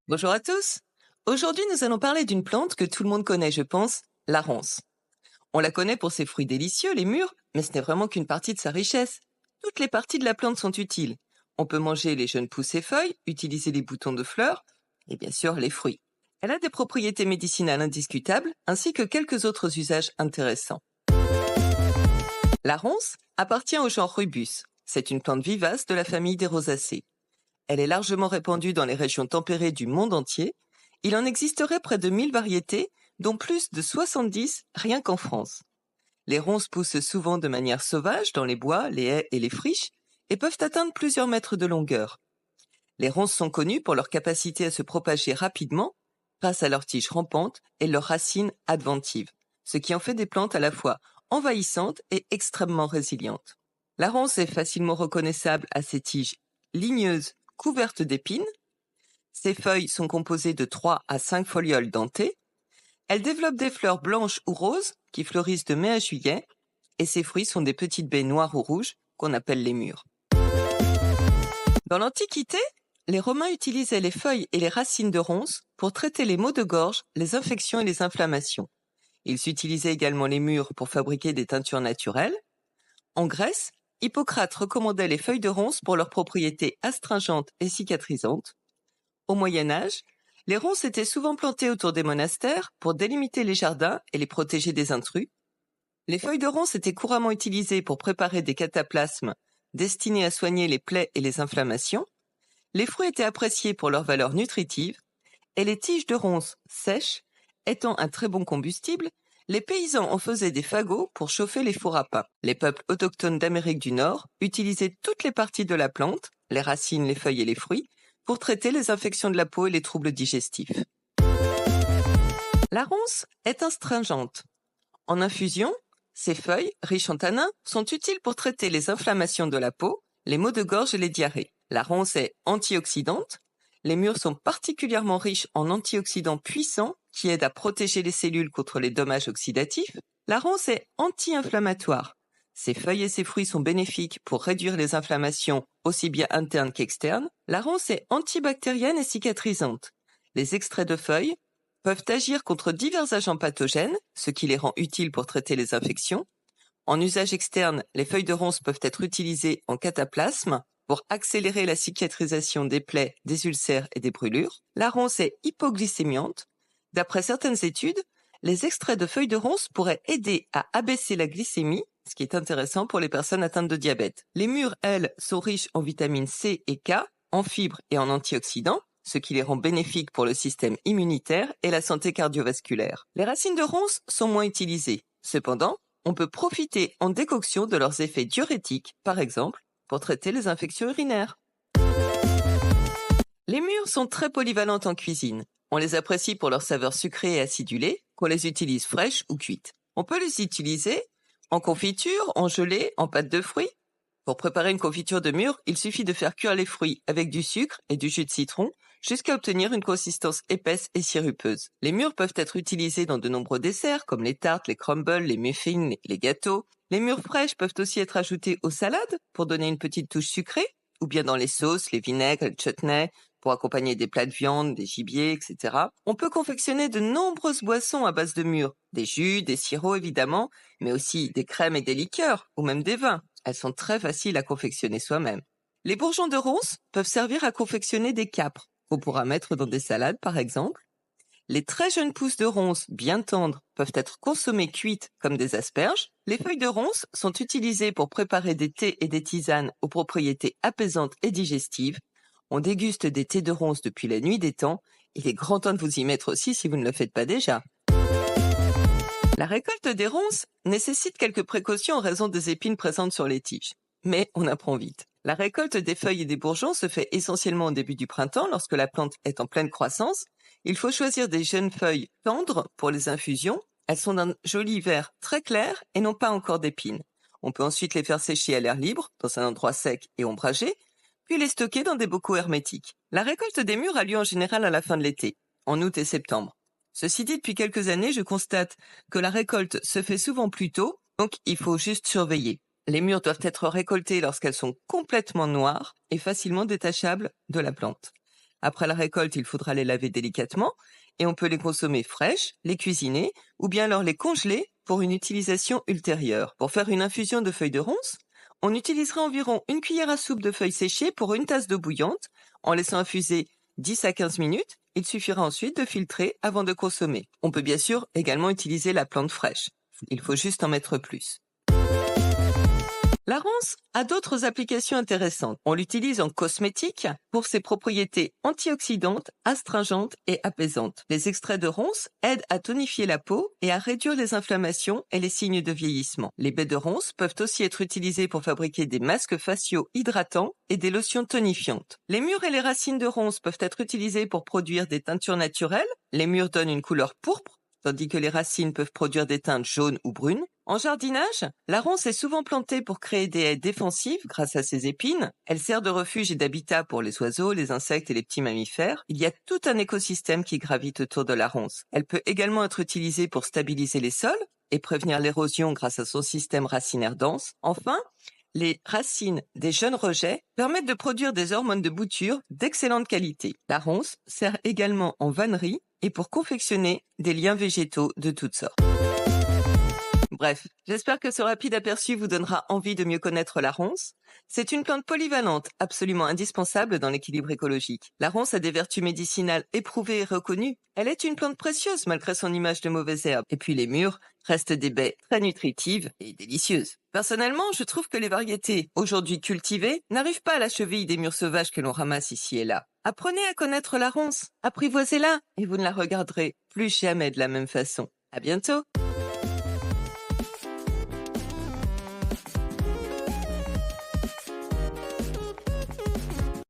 Bonjour à tous. Aujourd'hui, nous allons parler d'une plante que tout le monde connaît, je pense, la ronce. On la connaît pour ses fruits délicieux, les mûres, mais ce n'est vraiment qu'une partie de sa richesse. Toutes les parties de la plante sont utiles. On peut manger les jeunes pousses et feuilles, utiliser les boutons de fleurs, et bien sûr les fruits. Elle a des propriétés médicinales indiscutables, ainsi que quelques autres usages intéressants. La ronce appartient au genre Rubus. C'est une plante vivace de la famille des rosacées. Elle est largement répandue dans les régions tempérées du monde entier. Il en existerait près de 1000 variétés, dont plus de 70 rien qu'en France. Les ronces poussent souvent de manière sauvage dans les bois, les haies et les friches et peuvent atteindre plusieurs mètres de longueur. Les ronces sont connues pour leur capacité à se propager rapidement grâce à leurs tiges rampantes et leurs racines adventives, ce qui en fait des plantes à la fois envahissantes et extrêmement résilientes. La ronce est facilement reconnaissable à ses tiges ligneuses couvertes d'épines. Ses feuilles sont composées de 3 à 5 folioles dentées. Elle développe des fleurs blanches ou roses qui fleurissent de mai à juillet et ses fruits sont des petites baies noires ou rouges qu'on appelle les mûres. Dans l'Antiquité, les Romains utilisaient les feuilles et les racines de ronces pour traiter les maux de gorge, les infections et les inflammations. Ils utilisaient également les mûres pour fabriquer des teintures naturelles. En Grèce, Hippocrate recommandait les feuilles de ronces pour leurs propriétés astringentes et cicatrisantes. Au Moyen Âge, les ronces étaient souvent plantées autour des monastères pour délimiter les jardins et les protéger des intrus. Les feuilles de ronces étaient couramment utilisées pour préparer des cataplasmes destinés à soigner les plaies et les inflammations. Les fruits étaient appréciés pour leur valeur nutritive et les tiges de ronces sèches étant un très bon combustible, les paysans en faisaient des fagots pour chauffer les fours à pain. Les peuples autochtones d'Amérique du Nord utilisaient toutes les parties de la plante, les racines, les feuilles et les fruits, pour traiter les infections de la peau et les troubles digestifs. La ronce est astringente. En infusion, ses feuilles, riches en tanins, sont utiles pour traiter les inflammations de la peau, les maux de gorge et les diarrhées. La ronce est antioxydante. Les mûres sont particulièrement riches en antioxydants puissants qui aident à protéger les cellules contre les dommages oxydatifs. La ronce est anti-inflammatoire. Ses feuilles et ses fruits sont bénéfiques pour réduire les inflammations aussi bien internes qu'externes. La ronce est antibactérienne et cicatrisante. Les extraits de feuilles peuvent agir contre divers agents pathogènes, ce qui les rend utiles pour traiter les infections. En usage externe, les feuilles de ronce peuvent être utilisées en cataplasme pour accélérer la cicatrisation des plaies, des ulcères et des brûlures. La ronce est hypoglycémiante. D'après certaines études, les extraits de feuilles de ronce pourraient aider à abaisser la glycémie, ce qui est intéressant pour les personnes atteintes de diabète. Les mûres, elles, sont riches en vitamines C et K, en fibres et en antioxydants, ce qui les rend bénéfiques pour le système immunitaire et la santé cardiovasculaire. Les racines de ronce sont moins utilisées. Cependant, on peut profiter en décoction de leurs effets diurétiques, par exemple, pour traiter les infections urinaires. Les mûres sont très polyvalentes en cuisine. On les apprécie pour leur saveur sucrée et acidulée, qu'on les utilise fraîches ou cuites. On peut les utiliser en confiture, en gelée, en pâte de fruits. Pour préparer une confiture de mûre, il suffit de faire cuire les fruits avec du sucre et du jus de citron jusqu'à obtenir une consistance épaisse et sirupeuse. Les mûres peuvent être utilisées dans de nombreux desserts comme les tartes, les crumbles, les muffins, les gâteaux. Les mûres fraîches peuvent aussi être ajoutées aux salades pour donner une petite touche sucrée, ou bien dans les sauces, les vinaigres, les chutneys, pour accompagner des plats de viande, des gibiers, etc. On peut confectionner de nombreuses boissons à base de mûres, des jus, des sirops évidemment, mais aussi des crèmes et des liqueurs, ou même des vins. Elles sont très faciles à confectionner soi-même. Les bourgeons de ronce peuvent servir à confectionner des câpres, qu'on pourra mettre dans des salades par exemple. Les très jeunes pousses de ronce, bien tendres, peuvent être consommées cuites comme des asperges. Les feuilles de ronce sont utilisées pour préparer des thés et des tisanes aux propriétés apaisantes et digestives. On déguste des thés de ronce depuis la nuit des temps. Il est grand temps de vous y mettre aussi si vous ne le faites pas déjà. La récolte des ronces nécessite quelques précautions en raison des épines présentes sur les tiges. Mais on apprend vite. La récolte des feuilles et des bourgeons se fait essentiellement au début du printemps lorsque la plante est en pleine croissance. Il faut choisir des jeunes feuilles tendres pour les infusions. Elles sont d'un joli vert très clair et n'ont pas encore d'épines. On peut ensuite les faire sécher à l'air libre, dans un endroit sec et ombragé, puis les stocker dans des bocaux hermétiques. La récolte des mûres a lieu en général à la fin de l'été, en août et septembre. Ceci dit, depuis quelques années, je constate que la récolte se fait souvent plus tôt, donc il faut juste surveiller. Les mûres doivent être récoltées lorsqu'elles sont complètement noires et facilement détachables de la plante. Après la récolte, il faudra les laver délicatement et on peut les consommer fraîches, les cuisiner ou bien alors les congeler pour une utilisation ultérieure. Pour faire une infusion de feuilles de ronces, on utilisera environ une cuillère à soupe de feuilles séchées pour une tasse d'eau bouillante en laissant infuser 10 à 15 minutes. Il suffira ensuite de filtrer avant de consommer. On peut bien sûr également utiliser la plante fraîche. Il faut juste en mettre plus. La ronce a d'autres applications intéressantes. On l'utilise en cosmétique pour ses propriétés antioxydantes, astringentes et apaisantes. Les extraits de ronce aident à tonifier la peau et à réduire les inflammations et les signes de vieillissement. Les baies de ronce peuvent aussi être utilisées pour fabriquer des masques faciaux hydratants et des lotions tonifiantes. Les mûres et les racines de ronce peuvent être utilisées pour produire des teintures naturelles. Les mûres donnent une couleur pourpre, tandis que les racines peuvent produire des teintes jaunes ou brunes. En jardinage, la ronce est souvent plantée pour créer des haies défensives grâce à ses épines. Elle sert de refuge et d'habitat pour les oiseaux, les insectes et les petits mammifères. Il y a tout un écosystème qui gravite autour de la ronce. Elle peut également être utilisée pour stabiliser les sols et prévenir l'érosion grâce à son système racinaire dense. Enfin, les racines des jeunes rejets permettent de produire des hormones de bouture d'excellente qualité. La ronce sert également en vannerie et pour confectionner des liens végétaux de toutes sortes. Bref, j'espère que ce rapide aperçu vous donnera envie de mieux connaître la ronce. C'est une plante polyvalente, absolument indispensable dans l'équilibre écologique. La ronce a des vertus médicinales éprouvées et reconnues. Elle est une plante précieuse malgré son image de mauvaise herbe. Et puis les mûres restent des baies très nutritives et délicieuses. Personnellement, je trouve que les variétés aujourd'hui cultivées n'arrivent pas à la cheville des mûres sauvages que l'on ramasse ici et là. Apprenez à connaître la ronce, apprivoisez-la et vous ne la regarderez plus jamais de la même façon. À bientôt!